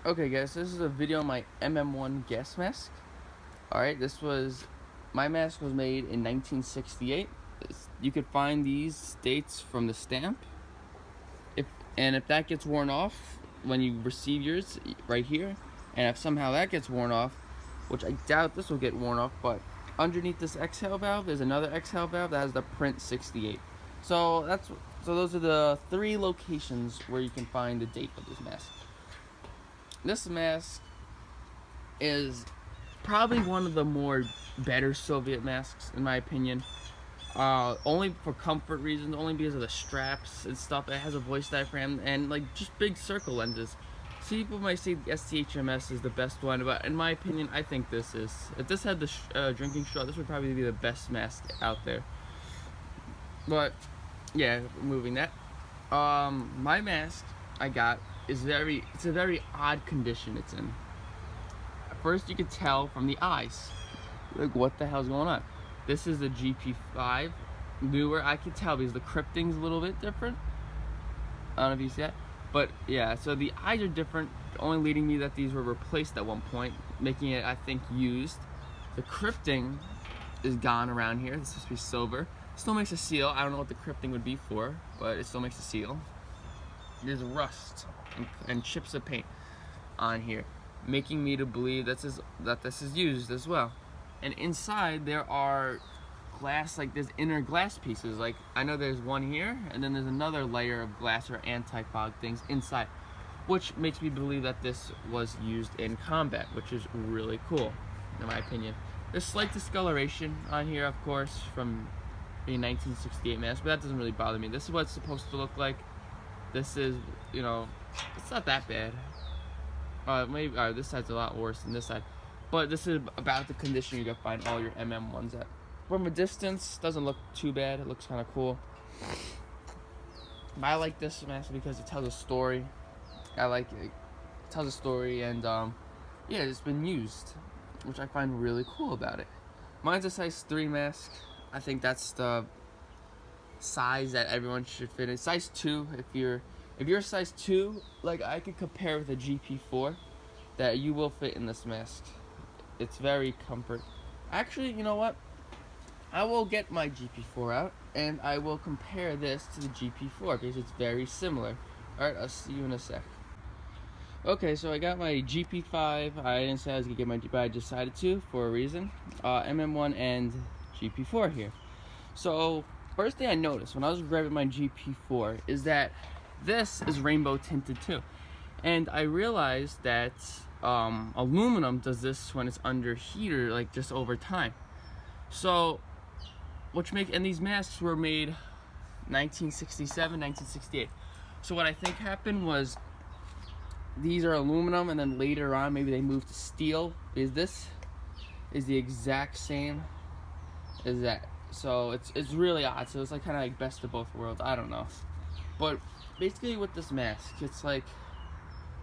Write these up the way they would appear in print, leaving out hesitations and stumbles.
Okay guys, this is a video on my MM1 gas mask. Alright, my mask was made in 1968. You could find these dates from the stamp. If that gets worn off when you receive yours right here, and if somehow that gets worn off, which I doubt this will get worn off, but underneath this exhale valve there's another exhale valve that has the print 68. So those are the 3 locations where you can find the date of this mask. This mask is probably one of the more better Soviet masks in my opinion. Only for comfort reasons, only because of the straps and stuff. It has a voice diaphragm and like just big circle lenses. So people might say the STHMS is the best one, but in my opinion, I think this is. If this had the drinking straw, this would probably be the best mask out there. But yeah, removing that. My mask I got is it's a very odd condition it's in. At first you could tell from the eyes, like what the hell's going on. This is a GP5, newer. I could tell because the crypting's a little bit different. I don't know if you see that, but yeah, so the eyes are different, only leading me that these were replaced at one point, making it, I think, used. The crypting is gone around here. This is supposed to be silver. Still makes a seal. I don't know what the crypting would be for, but it still makes a seal. There's rust and chips of paint on here, making me to believe that this is used as well. And inside there are glass, like there's inner glass pieces. Like I know there's one here, and then there's another layer of glass or anti-fog things inside, which makes me believe that this was used in combat, which is really cool, in my opinion. There's slight discoloration on here, of course, from a 1968 mask, but that doesn't really bother me. This is what it's supposed to look like. This is, you know, it's not that bad. Maybe this side's a lot worse than this side. But this is about the condition you can find all your MM1s at. From a distance, doesn't look too bad. It looks kind of cool. But I like this mask because it tells a story. I like it. It tells a story, and yeah, it's been used, which I find really cool about it. Mine's a size 3 mask. I think that's the size that everyone should fit in. Size 2, if you're a size 2, like I could compare with a GP4, that you will fit in this mask. It's very comfort. Actually, you know what? I will get my GP4 out and I will compare this to the GP4 because it's very similar. Alright, I'll see you in a sec. Okay, so I got my GP5. I didn't say I was gonna get my GP, but I decided to for a reason. MM1 and GP4 here. So first thing I noticed when I was grabbing my GP4 is that this is rainbow tinted too. And I realized that aluminum does this when it's under heater, like just over time. So, and these masks were made 1967, 1968. So what I think happened was these are aluminum, and then later on maybe they moved to steel. Because this is the exact same as that. So it's really odd. So it's like kind of like best of both worlds. I don't know, but basically with this mask, it's like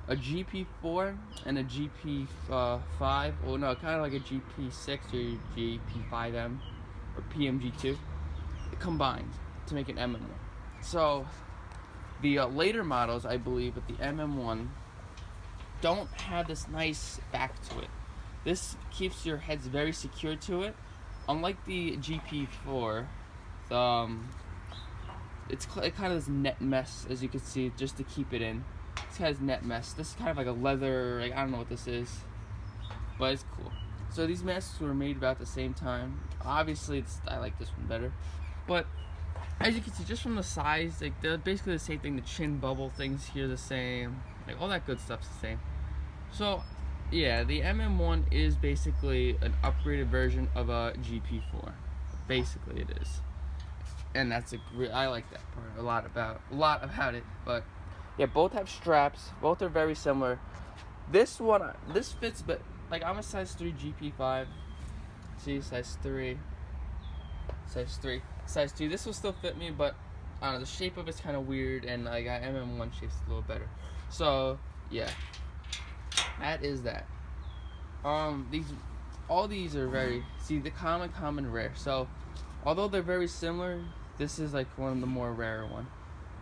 a GP4 and a GP5, well no, kind of like a GP6 or GP5M or PMG2 combined to make an MM1. So the later models, I believe, with the MM1 don't have this nice back to it. This keeps your heads very secure to it. Unlike the GP4, it kind of this net mesh, as you can see, just to keep it in. This has net mesh. This is kind of like a leather, like I don't know what this is, but it's cool. So these masks were made about the same time. Obviously, I like this one better, but as you can see, just from the size, like they're basically the same thing. The chin bubble things here the same, like all that good stuff's the same. So yeah, the MM1 is basically an upgraded version of a GP4. Basically, it is, and that's I like that part a lot about it, but. Yeah, both have straps. Both are very similar. This fits, but like I'm a size 3 GP5. See, size 3, size 3, size 2. This will still fit me, but I don't know. The shape of it's kind of weird, and like MM1 shape's a little better. So yeah, that is that. All these are very the common, rare. So although they're very similar, this is like one of the more rare one.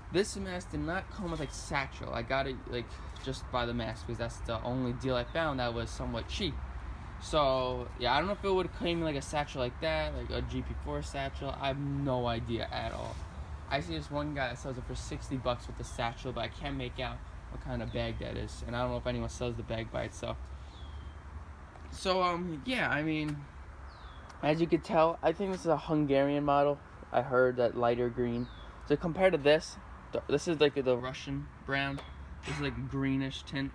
This mask did not come with like satchel. I got it like just buy the mask because that's the only deal I found that was somewhat cheap. So yeah, I don't know if it would have came in like a satchel like that, like a GP4 satchel. I have no idea at all. I see this one guy that sells it for $60 with the satchel, but I can't make out what kind of bag that is, and I don't know if anyone sells the bag by itself. So yeah, I mean, as you can tell, I think this is a Hungarian model. I heard that lighter green. So compared to this is like the Russian brown. This is like a greenish tint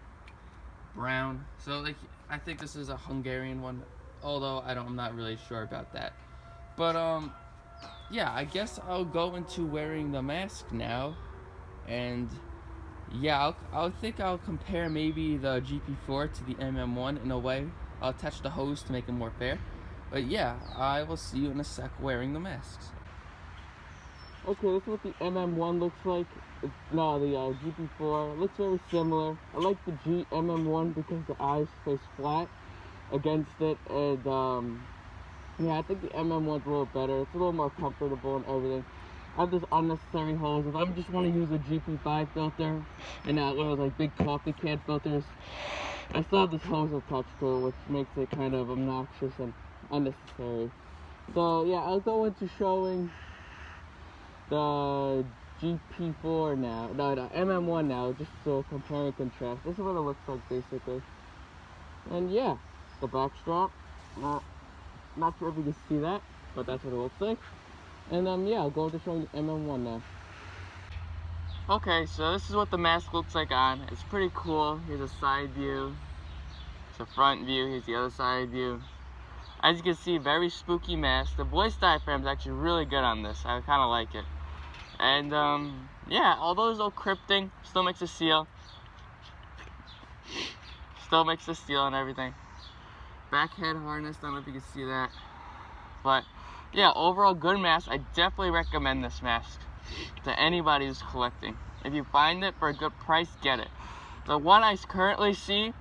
brown. So like I think this is a Hungarian one, although I'm not really sure about that. But yeah, I guess I'll go into wearing the mask now, and yeah, I'll compare maybe the GP4 to the MM1 in a way. I'll attach the hose to make it more fair. But yeah, I will see you in a sec wearing the masks. Okay, this is what the MM1 looks like. The GP4 looks very similar. I like the MM1 because the eyes face flat against it, and yeah, I think the MM1's a little better. It's a little more comfortable and everything. I have this unnecessary hose. If I just want to use a GP5 filter and not one of those like big coffee can filters, I still have this hose attached to it, which makes it kind of obnoxious and unnecessary. So yeah, I'll go into showing the GP4 now, the MM1 now, just so compare and contrast. This is what it looks like basically. And yeah, the back strap, not sure if you can see that, but that's what it looks like. And yeah, I'll go into showing the MM1 now. Okay, so this is what the mask looks like on. It's pretty cool. Here's a side view. It's a front view. Here's the other side view. As you can see, very spooky mask. The voice diaphragm is actually really good on this. I kind of like it. And yeah, although there's no crypting, still makes a seal. Still makes the seal and everything. Back head harness, don't know if you can see that. But yeah, overall good mask. I definitely recommend this mask to anybody who's collecting. If you find it for a good price, get it. The one I currently see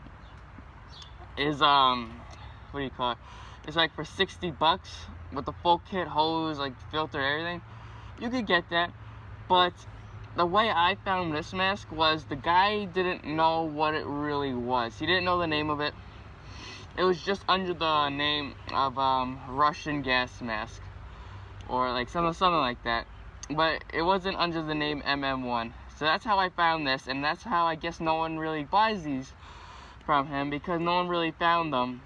is what do you call it? It's like for $60 with the full kit, hose, like filter, everything. You could get that, but the way I found this mask was the guy didn't know what it really was. He didn't know the name of it. It was just under the name of Russian gas mask, or like something like that. But it wasn't under the name MM1. So that's how I found this, and that's how I guess no one really buys these from him, because no one really found them.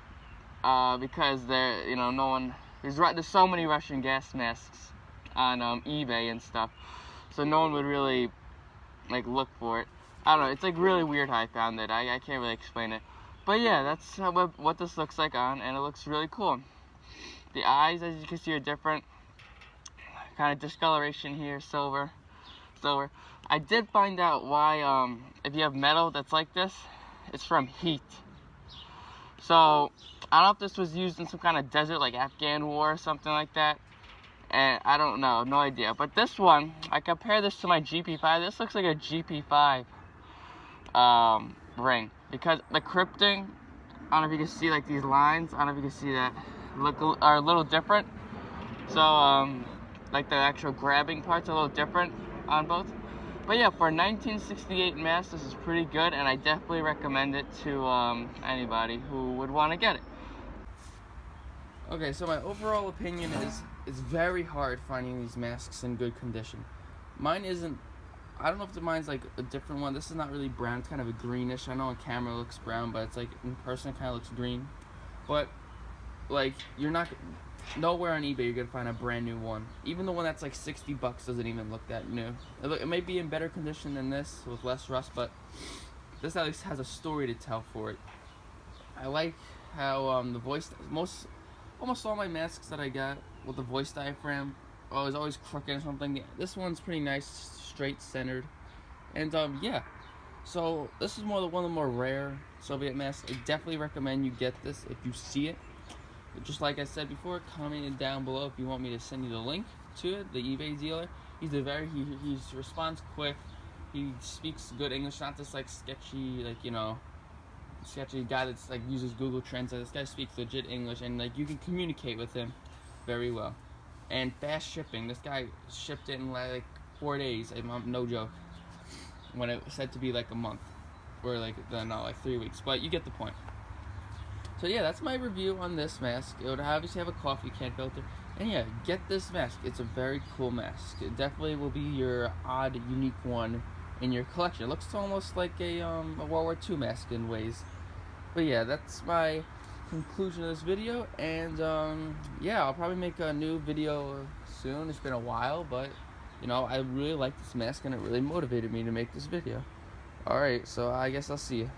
Because they're, no one, there's so many Russian gas masks on eBay and stuff, so no one would really like look for it. I don't know, it's like really weird how I found it. I can't really explain it. But yeah, that's what this looks like on, and it looks really cool. The eyes, as you can see, are different. Kind of discoloration here, silver. I did find out why, if you have metal that's like this, it's from heat. So, I don't know if this was used in some kind of desert, like Afghan war or something like that. And I don't know, no idea. But this one, I compare this to my GP5. This looks like a GP5 ring. Because the crypting, I don't know if you can see like these lines, I don't know if you can see that, are a little different. So, like the actual grabbing part's a little different on both. But yeah, for 1968 mask, this is pretty good, and I definitely recommend it to anybody who would want to get it. Okay, so my overall opinion is it's very hard finding these masks in good condition. Mine isn't, I don't know if mine's like a different one. This is not really brown, it's kind of a greenish. I know on camera it looks brown, but it's like in person it kind of looks green. But like nowhere on eBay you're gonna find a brand new one. Even the one that's like $60 doesn't even look that new. It may be in better condition than this with less rust, but this at least has a story to tell for it. I like how the voice, almost all my masks that I got with the voice diaphragm is always crooked or something. This one's pretty nice, straight centered, and yeah. So this is one of the more rare Soviet masks. I definitely recommend you get this if you see it. Just like I said before, comment it down below if you want me to send you the link to it. The eBay dealer, he responds quick. He speaks good English, not this like sketchy sketchy guy that's like uses Google Translate. This guy speaks legit English, and like you can communicate with him very well. And fast shipping. This guy shipped it in like 4 days. No joke. When it was said to be like a month. or like not like 3 weeks, but you get the point. So yeah, that's my review on this mask. It would obviously have a coffee can filter, and yeah, get this mask. It's a very cool mask. It definitely will be your odd, unique one in your collection. It looks almost like a World War II mask in ways. But yeah, that's my conclusion of this video, and yeah, I'll probably make a new video soon. It's been a while, but you know, I really like this mask and it really motivated me to make this video. Alright, so I guess I'll see you.